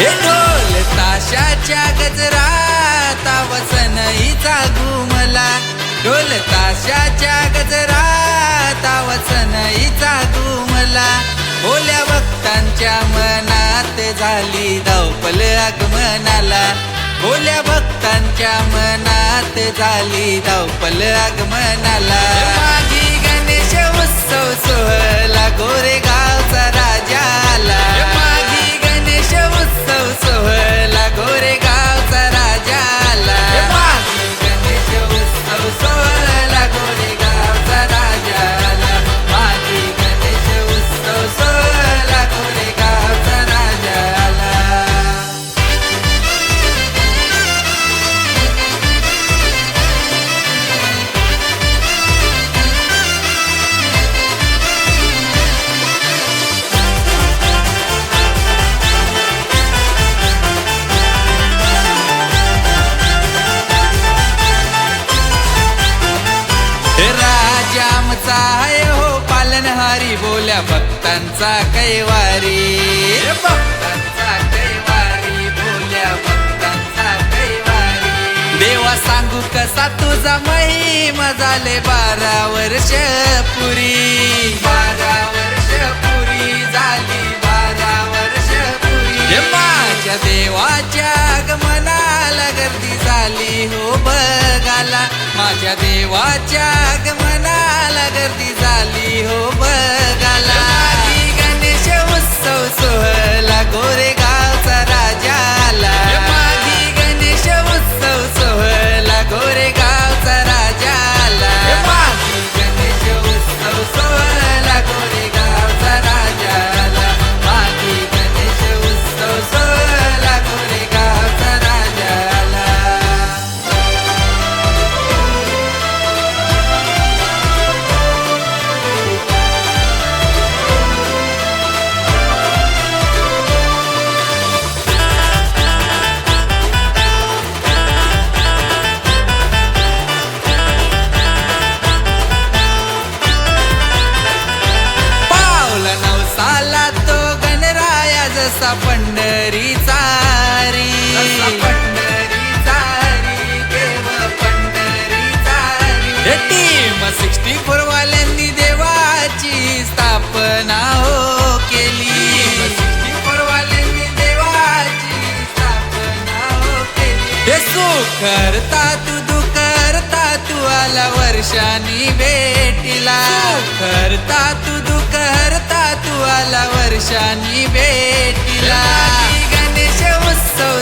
हे ढोल ताशाच्या गजरात वसनईचा घुमला, ढोल ताशाच्या गजरात वसनईचा घुमला. भोल्या भक्तांच्या मनात झाली धावपल आगमनाला, भोल्या भक्तांच्या मनात झाली धावपल आगमनाला. माघी गणेश उत्सव सोहळा गोरेगावचा राजा आला, माघी गणेश उत्सव सोहळा गोरेगावचा राजा आला. माघी गणेश उत्सव सोहळा गोरेगावचा राजा आला, माघी गणेश उत्सव सोहळा गोरेगावचा राजा आला. राजा आमचा आहे हो पालनहारी, बोल्या भक्तांचा कैवारी, भक्तांचा कैवारी, बोल्या भक्तांचा कैवारी. देवा सांगू कसा तुझा महिमा, झाले 12 वर्ष पुरी, 12 वर्ष पुरी झाली, 12 वर्ष पुरी. माझ्या देवाच्या आगमनाला गर्दी झाली हो बघाला, माझ्या देवाच्या आगमनाला गर्दी झाली हो बघाला. माघी गणेश उत्सव सोहळा गोरेगावचा राजा आला, माघी गणेश उत्सव सोहळा गोरेगावचा राजा आला. माघी गणेश उत्सव सोहळा गोरेगावचा राजा आला, माघी गणेश उत्सव सोहळा गोरेगावचा राजा आला. पावला नवसाला तो गणराया जसा पंढरीचा री, पंढरीचा री, देव पंढरीचा री. टीम 64 वाल्यांनी देवाची स्थापना हो केली, 64 वाल्यांनी देवाची स्थापना हो केली. हे सुख करता तू दुःख करता तू आला वर्षांनी भेटीला, करता तू दुःख करता तू आला वर्षांनी भेटीला. गणेश उत्सव